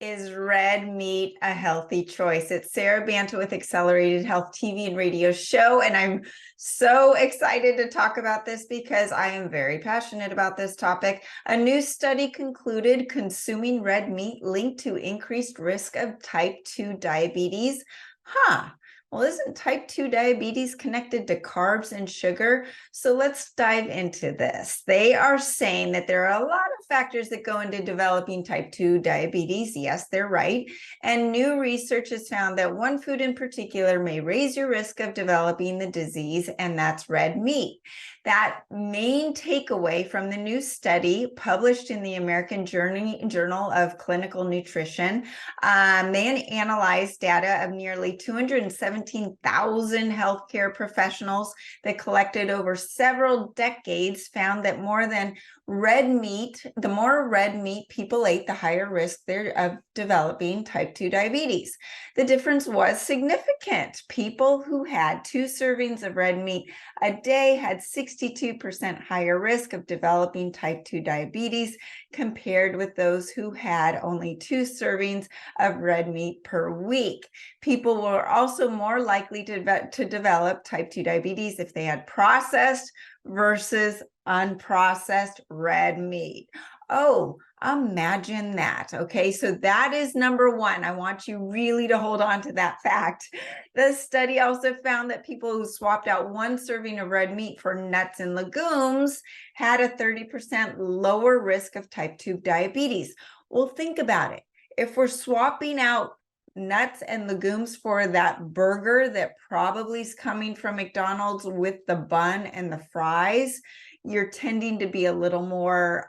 Is red meat a healthy choice? It's Sara Banta with Accelerated Health TV and radio show, and I'm so excited to talk about this because I am very passionate about this topic. A new study concluded consuming red meat linked to increased risk of type 2 diabetes. Well, isn't type 2 diabetes connected to carbs and sugar? So let's dive into this. They are saying that there are a lot of factors that go into developing type 2 diabetes. Yes, they're right. And new research has found that one food in particular may raise your risk of developing the disease, and that's red meat. That main takeaway from the new study published in the American Journal of Clinical Nutrition, they analyzed data of nearly 217,000 healthcare professionals that collected over several decades, found that the more red meat people ate, the higher risk they're of developing type 2 diabetes. The difference was significant. People who had 2 servings of red meat a day had 62% higher risk of developing type 2 diabetes compared with those who had only 2 servings of red meat per week. People were also more likely to develop type 2 diabetes if they had processed versus unprocessed red meat. Oh, imagine that. Okay, so that is number one. I want you really to hold on to that fact. The study also found that people who swapped out 1 serving of red meat for nuts and legumes had a 30% lower risk of type 2 diabetes. Well, think about it. If we're swapping out nuts and legumes for that burger that probably is coming from McDonald's with the bun and the fries, you're tending to be a little more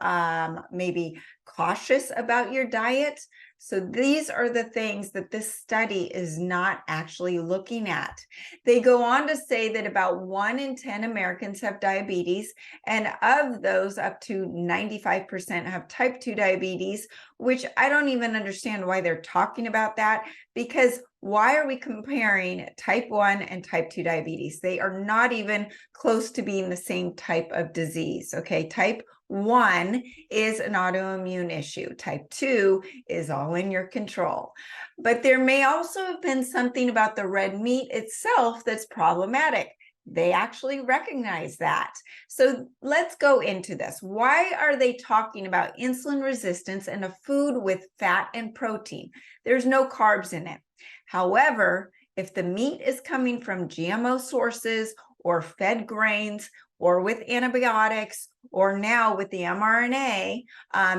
maybe cautious about your diet. So these are the things that this study is not actually looking at. They go on to say that about 1 in 10 Americans have diabetes, and of those, up to 95% have type 2 diabetes, which I don't even understand why they're talking about that, because why are we comparing type 1 and type 2 diabetes? They are not even close to being the same type of disease, okay? Type 1 is an autoimmune issue. Type 2 is all in your control. But there may also have been something about the red meat itself that's problematic. They actually recognize that. So let's go into this. Why are they talking about insulin resistance in a food with fat and protein? There's no carbs in it. However, if the meat is coming from GMO sources or fed grains or with antibiotics or now with the mRNA,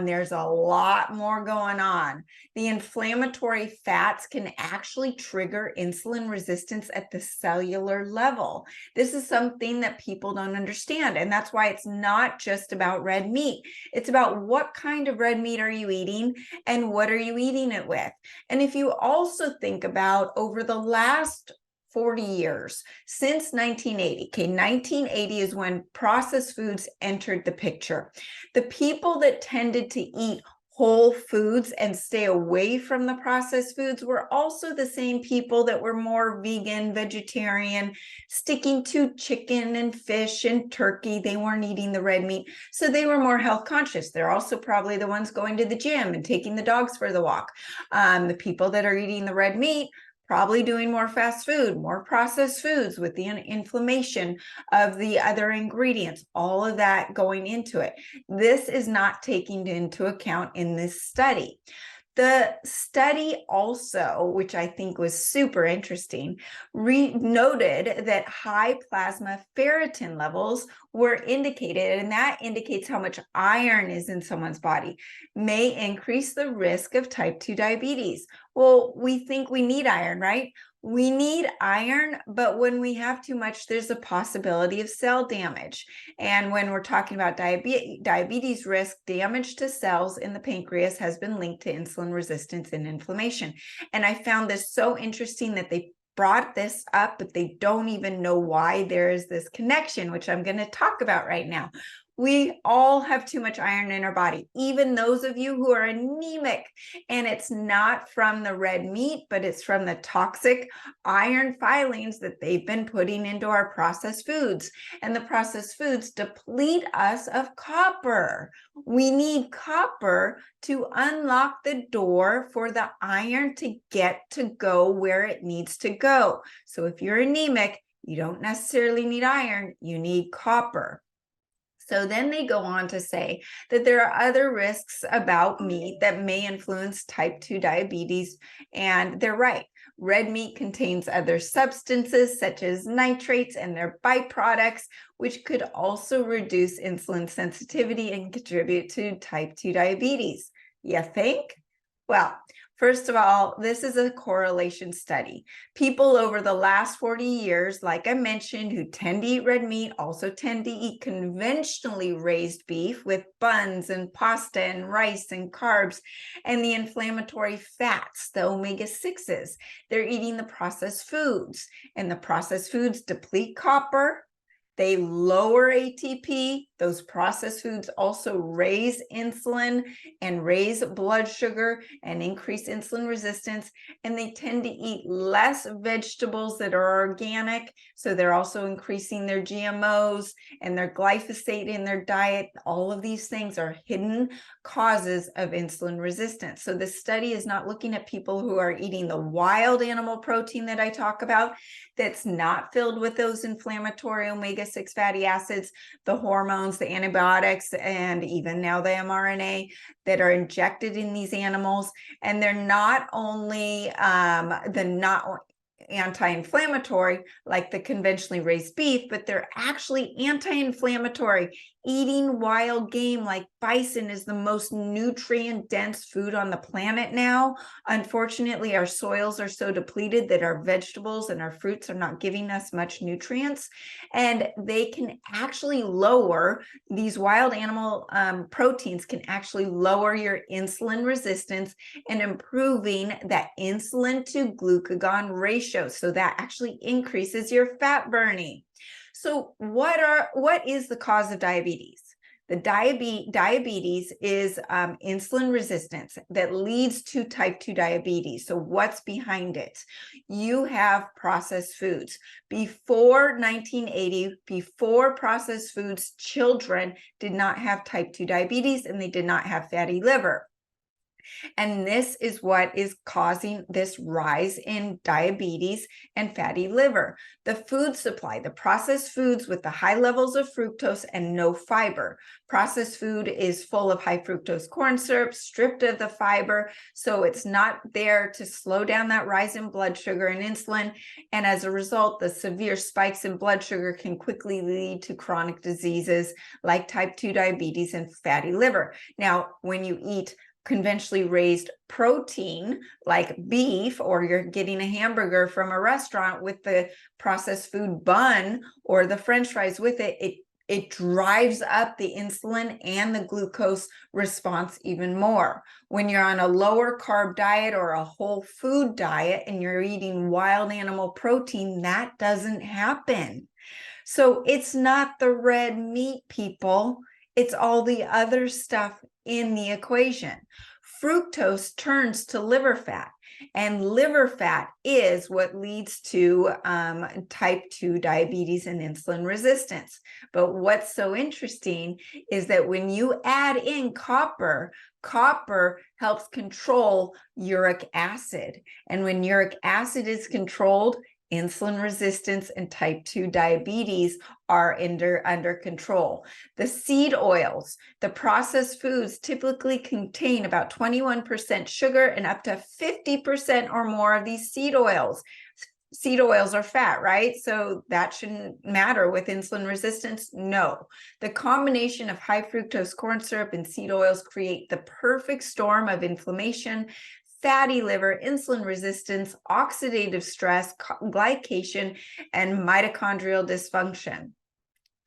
there's a lot more going on. The inflammatory fats can actually trigger insulin resistance at the cellular level. This is something that people don't understand, and that's why it's not just about red meat. It's about what kind of red meat are you eating and what are you eating it with. And if you also think about over the last 40 years, since 1980. Okay, 1980 is when processed foods entered the picture. The people that tended to eat whole foods and stay away from the processed foods were also the same people that were more vegan, vegetarian, sticking to chicken and fish and turkey. They weren't eating the red meat, so they were more health conscious. They're also probably the ones going to the gym and taking the dogs for the walk. The people that are eating the red meat probably doing more fast food, more processed foods with the inflammation of the other ingredients, all of that going into it. This is not taken into account in this study. The study also, which I think was super interesting, noted that high plasma ferritin levels were indicated, and that indicates how much iron is in someone's body, may increase the risk of type 2 diabetes. Well, we think we need iron, right? We need iron, but when we have too much, there's a possibility of cell damage. And when we're talking about diabetes risk, damage to cells in the pancreas has been linked to insulin resistance and inflammation. And I found this so interesting that they brought this up, but they don't even know why there is this connection, which I'm going to talk about right now. We all have too much iron in our body, even those of you who are anemic. And it's not from the red meat, but it's from the toxic iron filings that they've been putting into our processed foods. And the processed foods deplete us of copper. We need copper to unlock the door for the iron to get to go where it needs to go. So if you're anemic, you don't necessarily need iron, you need copper. So then they go on to say that there are other risks about meat that may influence type 2 diabetes, and they're right. Red meat contains other substances such as nitrates and their byproducts, which could also reduce insulin sensitivity and contribute to type 2 diabetes. You think? Well, first of all, this is a correlation study. People over the last 40 years, like I mentioned, who tend to eat red meat, also tend to eat conventionally raised beef with buns and pasta and rice and carbs and the inflammatory fats, the omega-6s. They're eating the processed foods, and the processed foods deplete copper. They lower ATP. Those processed foods also raise insulin and raise blood sugar and increase insulin resistance. And they tend to eat less vegetables that are organic. So they're also increasing their GMOs and their glyphosate in their diet. All of these things are hidden causes of insulin resistance. So this study is not looking at people who are eating the wild animal protein that I talk about that's not filled with those inflammatory omega-6 fatty acids, the hormones, the antibiotics, and even now the mRNA that are injected in these animals. And they're not only anti-inflammatory like the conventionally raised beef, but they're actually anti-inflammatory. Eating wild game like bison is the most nutrient-dense food on the planet now. Unfortunately, our soils are so depleted that our vegetables and our fruits are not giving us much nutrients, and they can actually lower, these wild animal proteins can actually lower your insulin resistance and improving that insulin to glucagon ratio. So that actually increases your fat burning. So what is the cause of diabetes? The diabetes is insulin resistance that leads to type 2 diabetes. So what's behind it? You have processed foods. Before 1980, before processed foods, children did not have type 2 diabetes and they did not have fatty liver. And this is what is causing this rise in diabetes and fatty liver. The food supply, the processed foods with the high levels of fructose and no fiber. Processed food is full of high fructose corn syrup, stripped of the fiber, so it's not there to slow down that rise in blood sugar and insulin. And as a result, the severe spikes in blood sugar can quickly lead to chronic diseases like type 2 diabetes and fatty liver. Now, when you eat conventionally raised protein like beef, or you're getting a hamburger from a restaurant with the processed food bun or the French fries with it, it drives up the insulin and the glucose response even more. When you're on a lower carb diet or a whole food diet and you're eating wild animal protein, that doesn't happen. So it's not the red meat, people. It's all the other stuff in the equation. Fructose turns to liver fat, and liver fat is what leads to type 2 diabetes and insulin resistance. But what's so interesting is that when you add in copper, copper helps control uric acid. And when uric acid is controlled, insulin resistance and type 2 diabetes are under control. The seed oils, the processed foods typically contain about 21% sugar and up to 50% or more of these seed oils. Seed oils are fat, right? So that shouldn't matter with insulin resistance. No. The combination of high fructose corn syrup and seed oils create the perfect storm of inflammation, fatty liver, insulin resistance, oxidative stress, glycation, and mitochondrial dysfunction.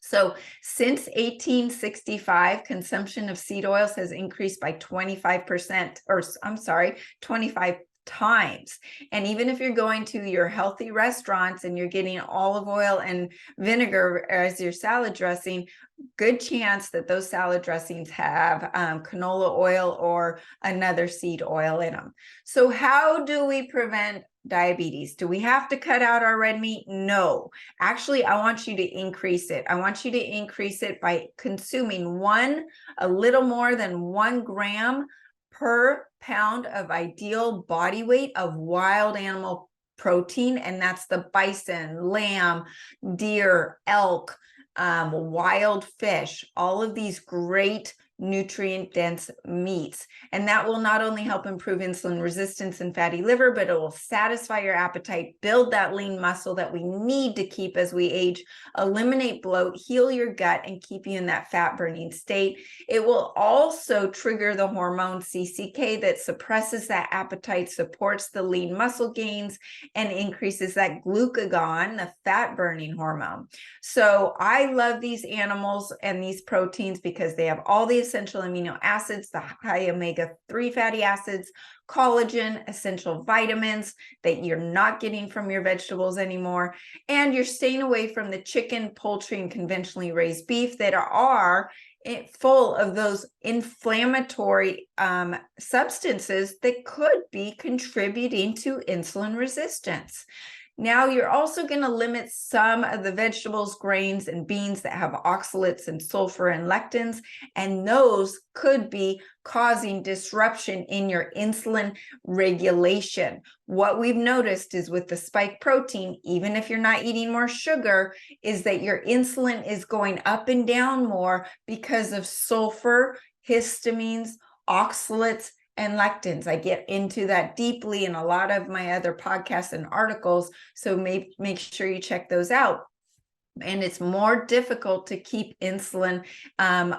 So since 1865, consumption of seed oils has increased by 25%, or I'm sorry, 25 times. And even if you're going to your healthy restaurants and you're getting olive oil and vinegar as your salad dressing, good chance that those salad dressings have canola oil or another seed oil in them. So how do we prevent diabetes? Do we have to cut out our red meat? No. Actually, I want you to increase it. I want you to increase it by consuming a little more than 1 gram per pound of ideal body weight of wild animal protein, and that's the bison, lamb, deer, elk, wild fish, all of these great nutrient dense meats. And that will not only help improve insulin resistance and fatty liver, but it will satisfy your appetite, build that lean muscle that we need to keep as we age, eliminate bloat, heal your gut, and keep you in that fat burning state. It will also trigger the hormone CCK that suppresses that appetite, supports the lean muscle gains, and increases that glucagon, the fat burning hormone. So I love these animals and these proteins because they have all the essential amino acids, the high omega-3 fatty acids, collagen, essential vitamins that you're not getting from your vegetables anymore. And you're staying away from the chicken, poultry, and conventionally raised beef that are full of those inflammatory substances that could be contributing to insulin resistance. Now, you're also going to limit some of the vegetables, grains, and beans that have oxalates and sulfur and lectins, and those could be causing disruption in your insulin regulation. What we've noticed is with the spike protein, even if you're not eating more sugar, is that your insulin is going up and down more because of sulfur, histamines, oxalates, and lectins. I get into that deeply in a lot of my other podcasts and articles, so make sure you check those out. And it's more difficult to keep insulin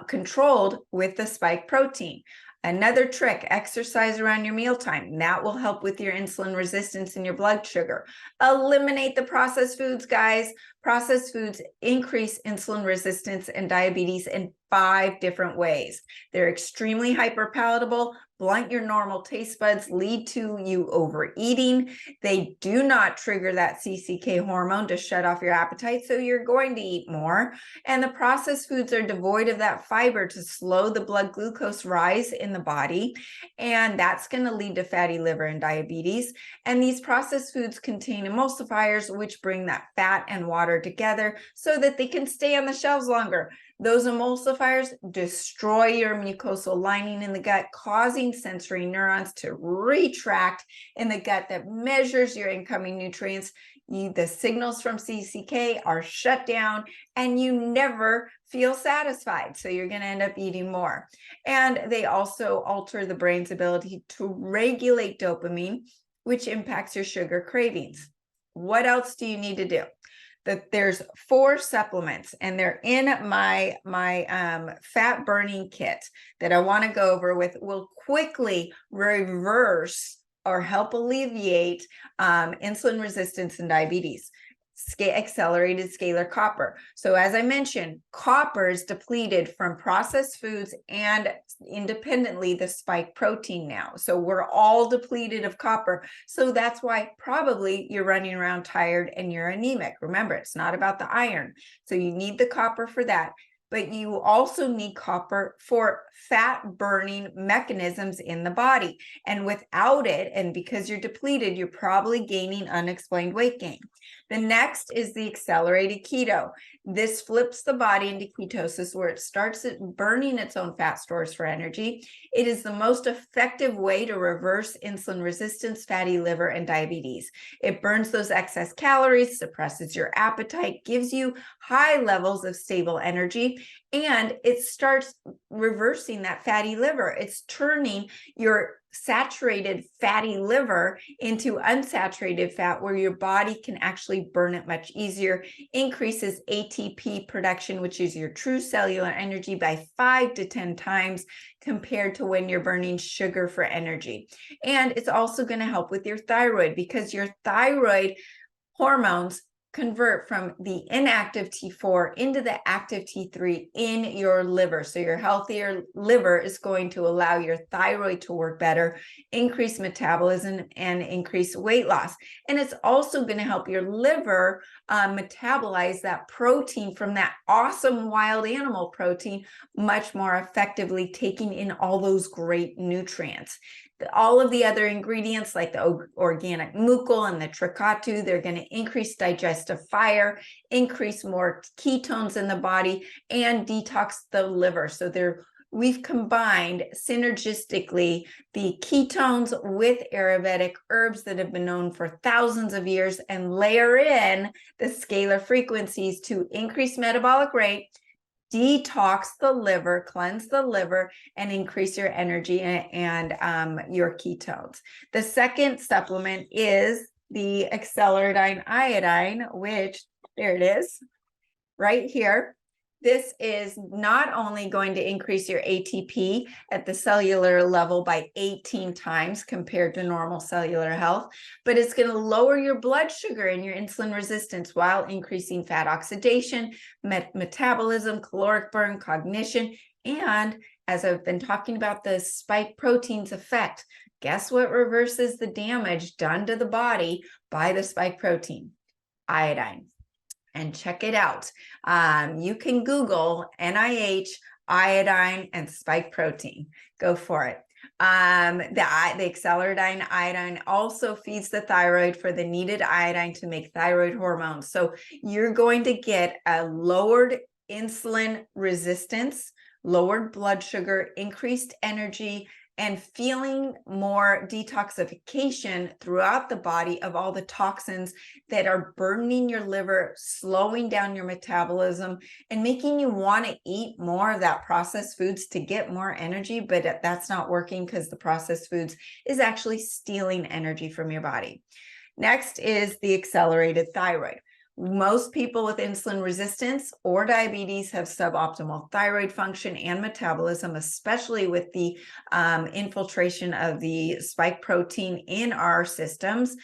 controlled with the spike protein. Another trick, exercise around your mealtime. That will help with your insulin resistance and your blood sugar. Eliminate the processed foods, guys. Processed foods increase insulin resistance and diabetes in 5 different ways. They're extremely hyperpalatable, blunt your normal taste buds, lead to you overeating. They do not trigger that CCK hormone to shut off your appetite, so you're going to eat more. And the processed foods are devoid of that fiber to slow the blood glucose rise in the body, and that's going to lead to fatty liver and diabetes. And these processed foods contain emulsifiers, which bring that fat and water together so that they can stay on the shelves longer. Those emulsifiers destroy your mucosal lining in the gut, causing sensory neurons to retract in the gut that measures your incoming nutrients. The signals from CCK are shut down and you never feel satisfied. So you're going to end up eating more. And they also alter the brain's ability to regulate dopamine, which impacts your sugar cravings. What else do you need to do? That there's 4 supplements, and they're in my fat burning kit that I want to go over with. Will quickly reverse or help alleviate insulin resistance and diabetes. Accelerated scalar copper. So as I mentioned, copper is depleted from processed foods and independently the spike protein now. So we're all depleted of copper. So that's why probably you're running around tired and you're anemic. Remember, it's not about the iron. So you need the copper for that. But you also need copper for fat burning mechanisms in the body. And without it, and because you're depleted, you're probably gaining unexplained weight gain. The next is the accelerated keto. This flips the body into ketosis, where it starts burning its own fat stores for energy. It is the most effective way to reverse insulin resistance, fatty liver, and diabetes. It burns those excess calories, suppresses your appetite, gives you high levels of stable energy, and it starts reversing that fatty liver. It's turning your saturated fatty liver into unsaturated fat, where your body can actually burn it much easier, increases ATP production, which is your true cellular energy, by 5 to 10 times compared to when you're burning sugar for energy. And it's also going to help with your thyroid, because your thyroid hormones convert from the inactive T4 into the active T3 in your liver. So your healthier liver is going to allow your thyroid to work better, increase metabolism, and increase weight loss. And it's also going to help your liver metabolize that protein from that awesome wild animal protein much more effectively, taking in all those great nutrients. All of the other ingredients like the organic mucil and the tricatu, they're going to increase digestive fire, increase more ketones in the body, and detox the liver. So we've combined synergistically the ketones with Ayurvedic herbs that have been known for thousands of years, and layer in the scalar frequencies to increase metabolic rate, detox the liver, cleanse the liver, and increase your energy and your ketones. The second supplement is the Acceleradine iodine, which, there it is, right here. This is not only going to increase your ATP at the cellular level by 18 times compared to normal cellular health, but it's going to lower your blood sugar and your insulin resistance while increasing fat oxidation, metabolism, caloric burn, cognition, and as I've been talking about the spike protein's effect, guess what reverses the damage done to the body by the spike protein? Iodine. And check it out. You can Google NIH, iodine, and spike protein. Go for it. The Acceleradine iodine also feeds the thyroid for the needed iodine to make thyroid hormones. So you're going to get a lowered insulin resistance, lowered blood sugar, increased energy, and feeling more detoxification throughout the body of all the toxins that are burning your liver, slowing down your metabolism, and making you want to eat more of that processed foods to get more energy, but that's not working because the processed foods is actually stealing energy from your body. Next is the accelerated thyroid. Most people with insulin resistance or diabetes have suboptimal thyroid function and metabolism, especially with the infiltration of the spike protein in our systems.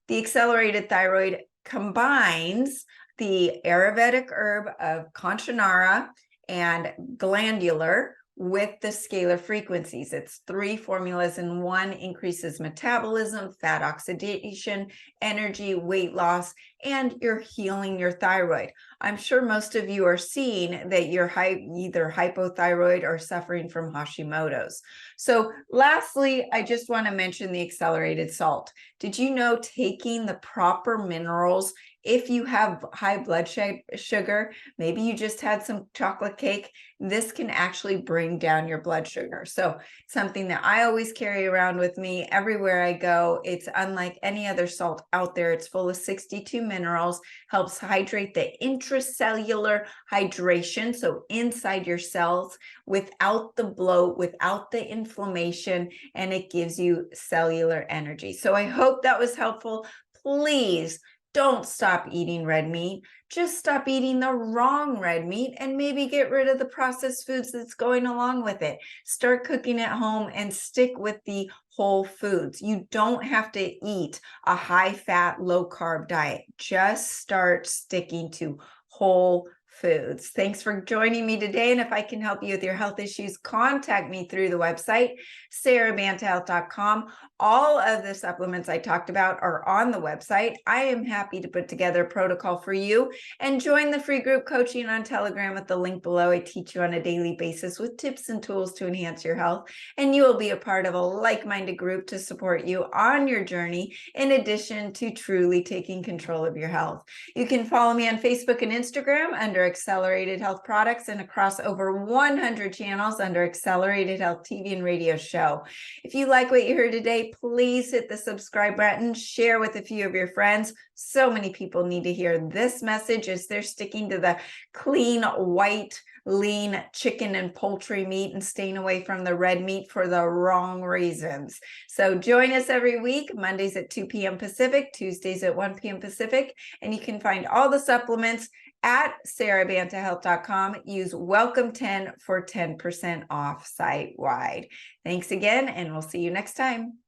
The accelerated thyroid combines the Ayurvedic herb of Kanchanara and glandular with the scalar frequencies. It's 3 formulas in one, increases metabolism, fat oxidation, energy, weight loss, and you're healing your thyroid. I'm sure most of you are seeing that you're either hypothyroid or suffering from Hashimoto's. So lastly, I just want to mention the accelerated salt. Did you know taking the proper minerals, if you have high blood sugar, maybe you just had some chocolate cake, this can actually bring down your blood sugar. So something that I always carry around with me everywhere I go. It's unlike any other salt out there. It's full of 62 minerals, helps hydrate the intracellular hydration, so inside your cells, without the bloat, without the inflammation, and it gives you cellular energy. So I hope that was helpful. Please don't stop eating red meat. Just stop eating the wrong red meat and maybe get rid of the processed foods that's going along with it. Start cooking at home and stick with the whole foods. You don't have to eat a high fat, low carb diet. Just start sticking to whole foods. Thanks for joining me today. And if I can help you with your health issues, contact me through the website, SaraBantaHealth.com. All of the supplements I talked about are on the website. I am happy to put together a protocol for you, and join the free group coaching on Telegram at the link below. I teach you on a daily basis with tips and tools to enhance your health, and you will be a part of a like-minded group to support you on your journey, in addition to truly taking control of your health. You can follow me on Facebook and Instagram under Accelerated Health Products, and across over 100 channels under Accelerated Health TV and Radio Show. If you like what you heard today, please hit the subscribe button, share with a few of your friends. So many people need to hear this message as they're sticking to the clean, white, lean chicken and poultry meat and staying away from the red meat for the wrong reasons. So join us every week, Mondays at 2 p.m. Pacific, Tuesdays at 1 p.m. Pacific, and you can find all the supplements at SaraBantaHealth.com. Use Welcome 10 for 10% off site-wide. Thanks again, and we'll see you next time.